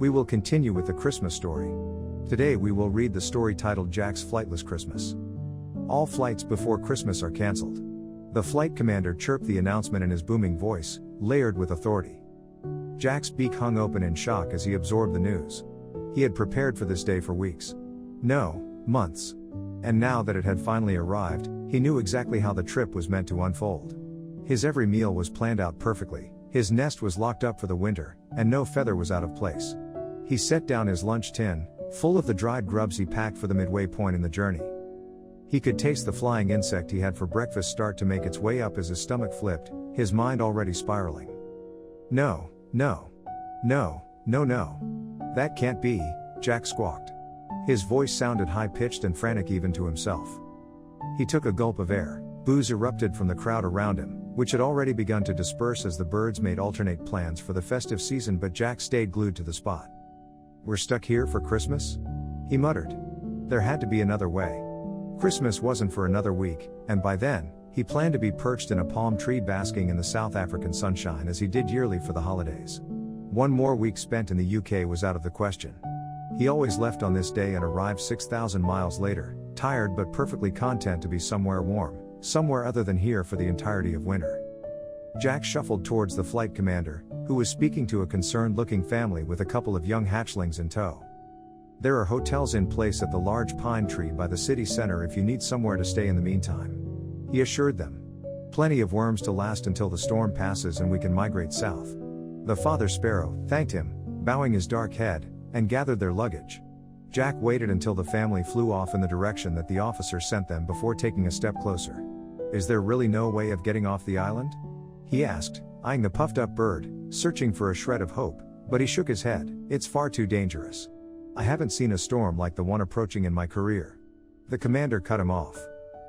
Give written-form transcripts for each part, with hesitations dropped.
We will continue with the Christmas story. Today we will read the story titled Jack's Flightless Christmas. All flights before Christmas are cancelled. The flight commander chirped the announcement in his booming voice, layered with authority. Jack's beak hung open in shock as he absorbed the news. He had prepared for this day for weeks. No, months. And now that it had finally arrived, he knew exactly how the trip was meant to unfold. His every meal was planned out perfectly, his nest was locked up for the winter, and no feather was out of place. He set down his lunch tin, full of the dried grubs he packed for the midway point in the journey. He could taste the flying insect he had for breakfast start to make its way up as his stomach flipped, his mind already spiraling. No. That can't be, Jack squawked. His voice sounded high-pitched and frantic even to himself. He took a gulp of air. Boos erupted from the crowd around him, which had already begun to disperse as the birds made alternate plans for the festive season, but Jack stayed glued to the spot. "We're stuck here for Christmas?" he muttered. There had to be another way. Christmas wasn't for another week, and by then, he planned to be perched in a palm tree basking in the South African sunshine as he did yearly for the holidays. One more week spent in the UK was out of the question. He always left on this day and arrived 6,000 miles later, tired but perfectly content to be somewhere warm, somewhere other than here for the entirety of winter. Jack shuffled towards the flight commander, who was speaking to a concerned-looking family with a couple of young hatchlings in tow. "There are hotels in place at the large pine tree by the city center if you need somewhere to stay in the meantime," he assured them. "Plenty of worms to last until the storm passes and we can migrate south." The father sparrow thanked him, bowing his dark head, and gathered their luggage. Jack waited until the family flew off in the direction that the officer sent them before taking a step closer. "Is there really no way of getting off the island?" he asked, eyeing the puffed-up bird, searching for a shred of hope, but he shook his head. "It's far too dangerous. I haven't seen a storm like the one approaching in my career." The commander cut him off.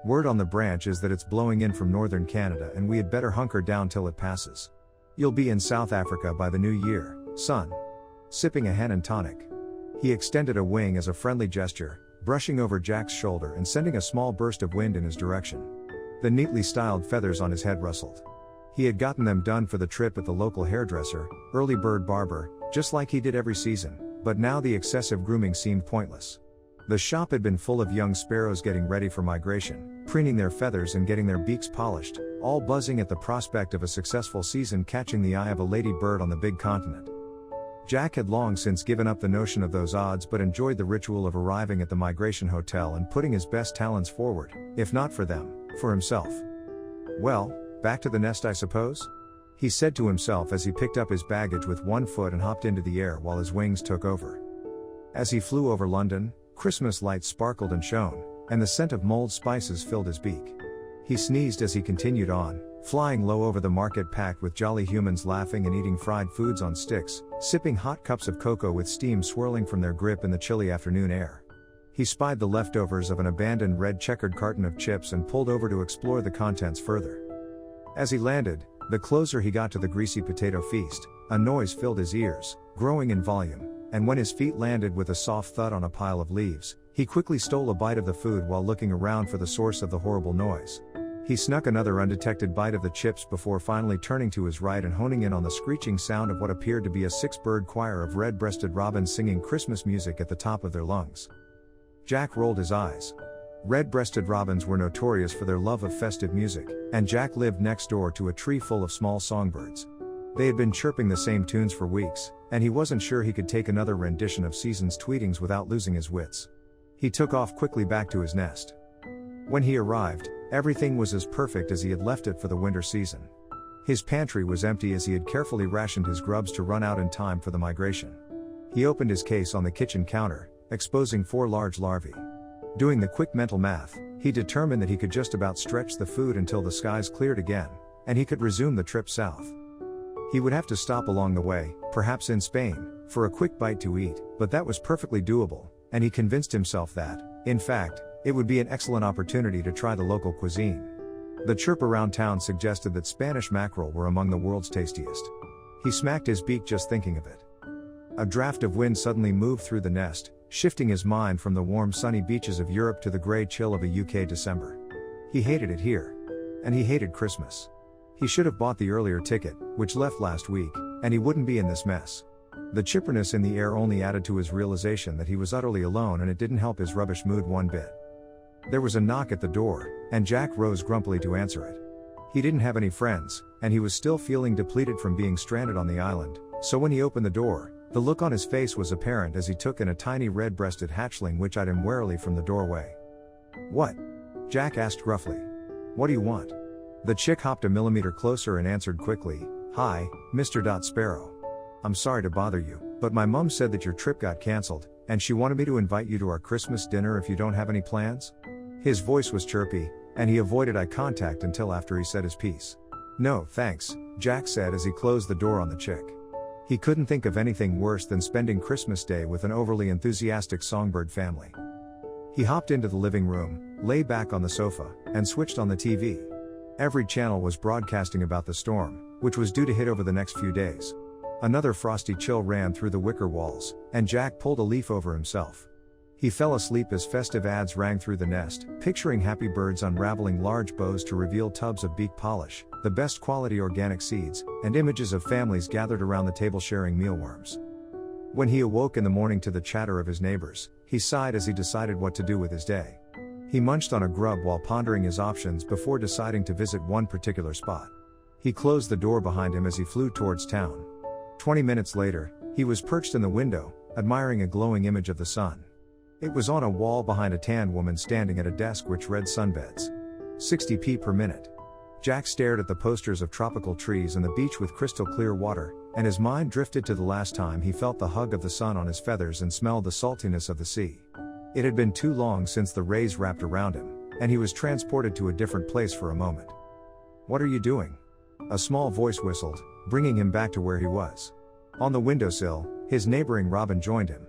"Word on the branch is that it's blowing in from northern Canada and we had better hunker down till it passes. You'll be in South Africa by the new year, son." Sipping a hen and tonic, he extended a wing as a friendly gesture, brushing over Jack's shoulder and sending a small burst of wind in his direction. The neatly styled feathers on his head rustled. He had gotten them done for the trip at the local hairdresser, early bird barber, just like he did every season, but now the excessive grooming seemed pointless. The shop had been full of young sparrows getting ready for migration, preening their feathers and getting their beaks polished, all buzzing at the prospect of a successful season catching the eye of a lady bird on the big continent. Jack had long since given up the notion of those odds but enjoyed the ritual of arriving at the migration hotel and putting his best talents forward, if not for them, for himself. "Well, back to the nest I suppose?" he said to himself as he picked up his baggage with one foot and hopped into the air while his wings took over. As he flew over London, Christmas lights sparkled and shone, and the scent of mulled spices filled his beak. He sneezed as he continued on, flying low over the market packed with jolly humans laughing and eating fried foods on sticks, sipping hot cups of cocoa with steam swirling from their grip in the chilly afternoon air. He spied the leftovers of an abandoned red checkered carton of chips and pulled over to explore the contents further. As he landed, the closer he got to the greasy potato feast, a noise filled his ears, growing in volume, and when his feet landed with a soft thud on a pile of leaves, he quickly stole a bite of the food while looking around for the source of the horrible noise. He snuck another undetected bite of the chips before finally turning to his right and honing in on the screeching sound of what appeared to be a six-bird choir of red-breasted robins singing Christmas music at the top of their lungs. Jack rolled his eyes. Red-breasted robins were notorious for their love of festive music, and Jack lived next door to a tree full of small songbirds. They had been chirping the same tunes for weeks, and he wasn't sure he could take another rendition of Season's tweetings without losing his wits. He took off quickly back to his nest. When he arrived, everything was as perfect as he had left it for the winter season. His pantry was empty as he had carefully rationed his grubs to run out in time for the migration. He opened his case on the kitchen counter, exposing 4 large larvae. Doing the quick mental math, he determined that he could just about stretch the food until the skies cleared again, and he could resume the trip south. He would have to stop along the way, perhaps in Spain, for a quick bite to eat, but that was perfectly doable, and he convinced himself that, in fact, it would be an excellent opportunity to try the local cuisine. The chirp around town suggested that Spanish mackerel were among the world's tastiest. He smacked his beak just thinking of it. A draft of wind suddenly moved through the nest, shifting his mind from the warm sunny beaches of Europe to the grey chill of a UK December. He hated it here. And he hated Christmas. He should have bought the earlier ticket, which left last week, and he wouldn't be in this mess. The chipperness in the air only added to his realization that he was utterly alone, and it didn't help his rubbish mood one bit. There was a knock at the door, and Jack rose grumpily to answer it. He didn't have any friends, and he was still feeling depleted from being stranded on the island, so when he opened the door, the look on his face was apparent as he took in a tiny red-breasted hatchling which eyed him warily from the doorway. "What?" Jack asked gruffly. "What do you want?" The chick hopped a millimeter closer and answered quickly, "Hi, Mr. Sparrow. I'm sorry to bother you, but my mom said that your trip got cancelled, and she wanted me to invite you to our Christmas dinner if you don't have any plans." His voice was chirpy, and he avoided eye contact until after he said his piece. "No, thanks," Jack said as he closed the door on the chick. He couldn't think of anything worse than spending Christmas Day with an overly enthusiastic songbird family. He hopped into the living room, lay back on the sofa, and switched on the TV. Every channel was broadcasting about the storm, which was due to hit over the next few days. Another frosty chill ran through the wicker walls, and Jack pulled a leaf over himself. He fell asleep as festive ads rang through the nest, picturing happy birds unraveling large bows to reveal tubs of beak polish, the best quality organic seeds, and images of families gathered around the table sharing mealworms. When he awoke in the morning to the chatter of his neighbors, he sighed as he decided what to do with his day. He munched on a grub while pondering his options before deciding to visit one particular spot. He closed the door behind him as he flew towards town. 20 minutes later, he was perched in the window, admiring a glowing image of the sun. It was on a wall behind a tanned woman standing at a desk which read sunbeds. 60p per minute. Jack stared at the posters of tropical trees and the beach with crystal clear water, and his mind drifted to the last time he felt the hug of the sun on his feathers and smelled the saltiness of the sea. It had been too long since the rays wrapped around him, and he was transported to a different place for a moment. "What are you doing?" A small voice whistled, bringing him back to where he was. On the windowsill, his neighboring robin joined him.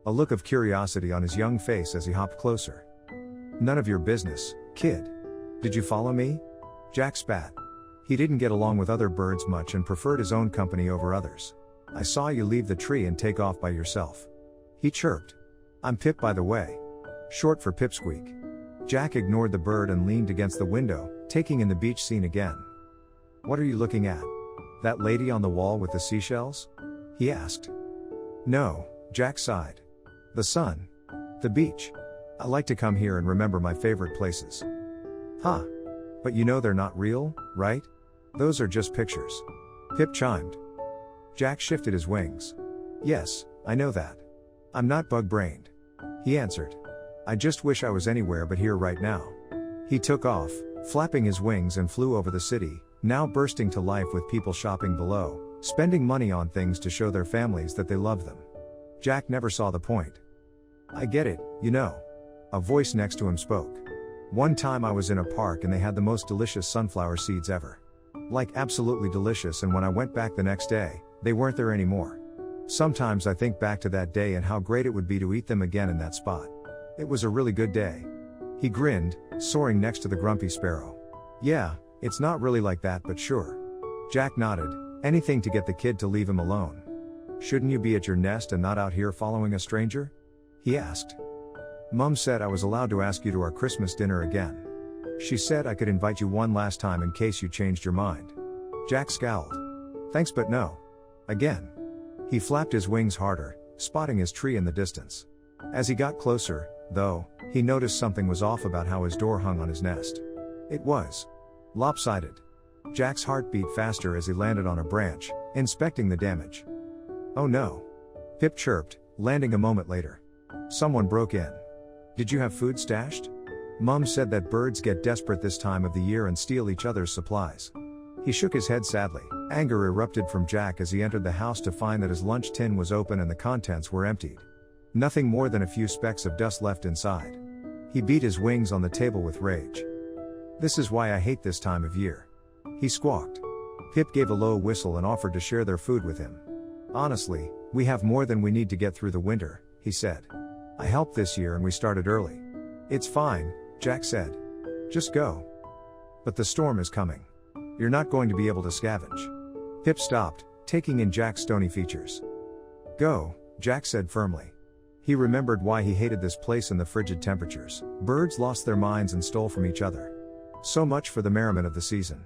A look of curiosity on his young face as he hopped closer. "None of your business, kid. Did you follow me?" Jack spat. He didn't get along with other birds much and preferred his own company over others. "I saw you leave the tree and take off by yourself," he chirped. "I'm Pip, by the way. Short for Pipsqueak." Jack ignored the bird and leaned against the window, taking in the beach scene again. "What are you looking at? That lady on the wall with the seashells?" he asked. "No," Jack sighed. "The sun. The beach. I like to come here and remember my favorite places." "Huh. But you know they're not real, right? Those are just pictures." Pip chimed. Jack shifted his wings. "Yes, I know that. I'm not bug-brained," he answered. "I just wish I was anywhere but here right now." He took off, flapping his wings, and flew over the city, now bursting to life with people shopping below, spending money on things to show their families that they love them. Jack never saw the point. "I get it, you know." A voice next to him spoke. "One time I was in a park and they had the most delicious sunflower seeds ever. Like absolutely delicious, and when I went back the next day, they weren't there anymore. Sometimes I think back to that day and how great it would be to eat them again in that spot. It was a really good day." He grinned, soaring next to the grumpy sparrow. "Yeah, it's not really like that, but sure." Jack nodded, anything to get the kid to leave him alone. "Shouldn't you be at your nest and not out here following a stranger?" he asked. "Mum said I was allowed to ask you to our Christmas dinner again. She said I could invite you one last time in case you changed your mind." Jack scowled. "Thanks, but no. Again." He flapped his wings harder, spotting his tree in the distance. As he got closer, though, he noticed something was off about how his door hung on his nest. It was lopsided. Jack's heart beat faster as he landed on a branch, inspecting the damage. "Oh no," Pip chirped, landing a moment later. "Someone broke in. Did you have food stashed? Mum said that birds get desperate this time of the year and steal each other's supplies." He shook his head sadly. Anger erupted from Jack as he entered the house to find that his lunch tin was open and the contents were emptied. Nothing more than a few specks of dust left inside. He beat his wings on the table with rage. "This is why I hate this time of year," he squawked. Pip gave a low whistle and offered to share their food with him. "Honestly, we have more than we need to get through the winter," he said. "I helped this year and we started early." "It's fine," Jack said. "Just go." "But the storm is coming. You're not going to be able to scavenge." Pip stopped, taking in Jack's stony features. "Go," Jack said firmly. He remembered why he hated this place and the frigid temperatures. Birds lost their minds and stole from each other. So much for the merriment of the season.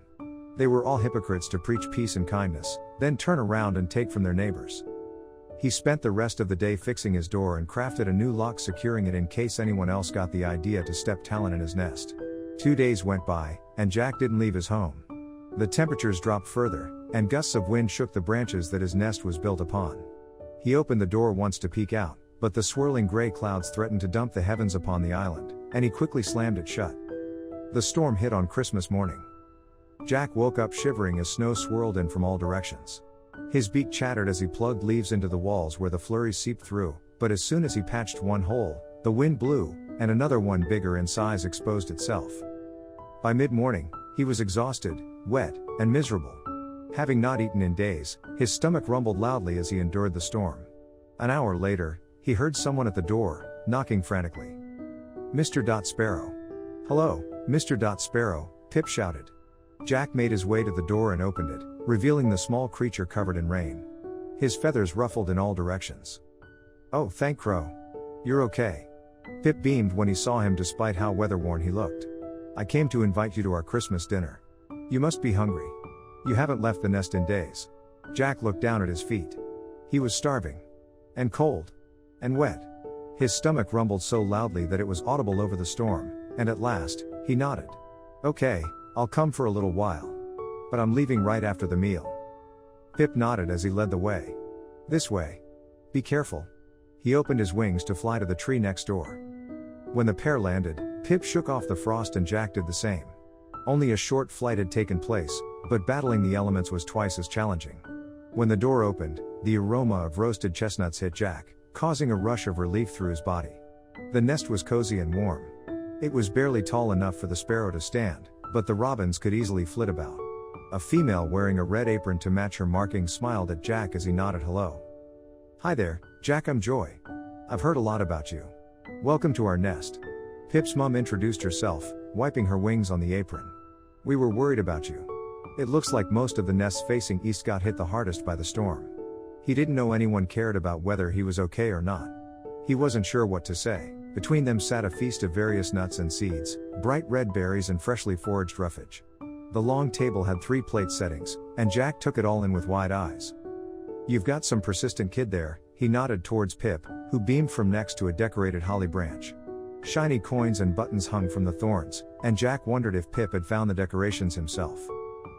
They were all hypocrites to preach peace and kindness, then turn around and take from their neighbors. He spent the rest of the day fixing his door and crafted a new lock securing it in case anyone else got the idea to step Talon in his nest. 2 days went by, and Jack didn't leave his home. The temperatures dropped further, and gusts of wind shook the branches that his nest was built upon. He opened the door once to peek out, but the swirling gray clouds threatened to dump the heavens upon the island, and he quickly slammed it shut. The storm hit on Christmas morning. Jack woke up shivering as snow swirled in from all directions. His beak chattered as he plugged leaves into the walls where the flurries seeped through, but as soon as he patched one hole, the wind blew, and another one bigger in size exposed itself. By mid-morning, he was exhausted, wet, and miserable. Having not eaten in days, his stomach rumbled loudly as he endured the storm. An hour later, he heard someone at the door, knocking frantically. Mr. Sparrow. Hello, Mr. Sparrow, Pip shouted. Jack made his way to the door and opened it, revealing the small creature covered in rain. His feathers ruffled in all directions. Oh, thank Crow. You're okay. Pip beamed when he saw him despite how weather-worn he looked. I came to invite you to our Christmas dinner. You must be hungry. You haven't left the nest in days. Jack looked down at his feet. He was starving. And cold. And wet. His stomach rumbled so loudly that it was audible over the storm, and at last, he nodded. Okay, I'll come for a little while. But I'm leaving right after the meal. Pip nodded as he led the way. This way. Be careful. He opened his wings to fly to the tree next door. When the pair landed, Pip shook off the frost and Jack did the same. Only a short flight had taken place, but battling the elements was twice as challenging. When the door opened, the aroma of roasted chestnuts hit Jack, causing a rush of relief through his body. The nest was cozy and warm. It was barely tall enough for the sparrow to stand, but the robins could easily flit about. A female wearing a red apron to match her markings smiled at Jack as he nodded hello. Hi there, Jack, I'm Joy. I've heard a lot about you. Welcome to our nest. Pip's mom introduced herself, wiping her wings on the apron. We were worried about you. It looks like most of the nests facing east got hit the hardest by the storm. He didn't know anyone cared about whether he was okay or not. He wasn't sure what to say. Between them sat a feast of various nuts and seeds, bright red berries and freshly foraged roughage. The long table had 3 plate settings, and Jack took it all in with wide eyes. You've got some persistent kid there, he nodded towards Pip, who beamed from next to a decorated holly branch. Shiny coins and buttons hung from the thorns, and Jack wondered if Pip had found the decorations himself.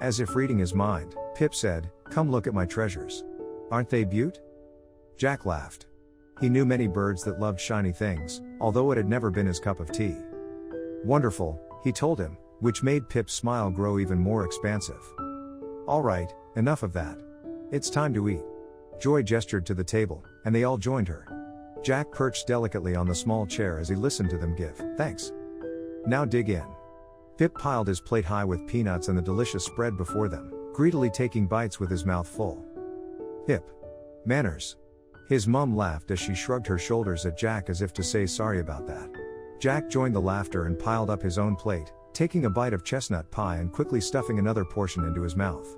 As if reading his mind, Pip said, Come look at my treasures. Aren't they beaut? Jack laughed. He knew many birds that loved shiny things, although it had never been his cup of tea. Wonderful, he told him, which made Pip's smile grow even more expansive. All right, enough of that. It's time to eat. Joy gestured to the table, and they all joined her. Jack perched delicately on the small chair as he listened to them give thanks. Now dig in. Pip piled his plate high with peanuts and the delicious spread before them, greedily taking bites with his mouth full. Pip. Manners. His mum laughed as she shrugged her shoulders at Jack as if to say sorry about that. Jack joined the laughter and piled up his own plate, taking a bite of chestnut pie and quickly stuffing another portion into his mouth.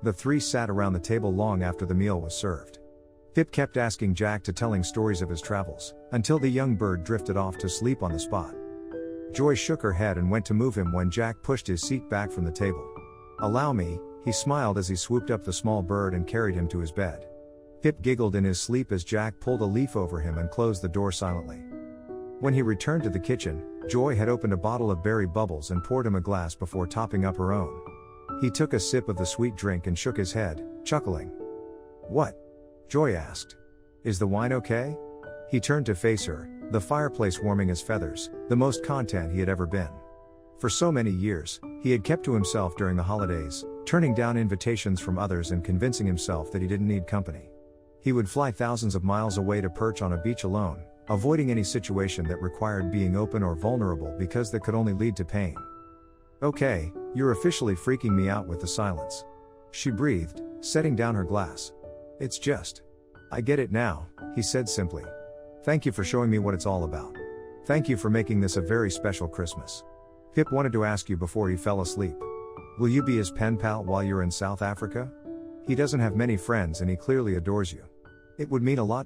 The 3 sat around the table long after the meal was served. Pip kept asking Jack to telling stories of his travels, until the young bird drifted off to sleep on the spot. Joy shook her head and went to move him when Jack pushed his seat back from the table. Allow me, he smiled as he swooped up the small bird and carried him to his bed. Pip giggled in his sleep as Jack pulled a leaf over him and closed the door silently. When he returned to the kitchen, Joy had opened a bottle of berry bubbles and poured him a glass before topping up her own. He took a sip of the sweet drink and shook his head, chuckling. What? Joy asked. Is the wine okay? He turned to face her, the fireplace warming his feathers, the most content he had ever been. For so many years, he had kept to himself during the holidays, turning down invitations from others and convincing himself that he didn't need company. He would fly thousands of miles away to perch on a beach alone, avoiding any situation that required being open or vulnerable because that could only lead to pain. Okay, you're officially freaking me out with the silence. She breathed, setting down her glass. It's just. I get it now, he said simply. Thank you for showing me what it's all about. Thank you for making this a very special Christmas. Pip wanted to ask you before he fell asleep. Will you be his pen pal while you're in South Africa? He doesn't have many friends and he clearly adores you. It would mean a lot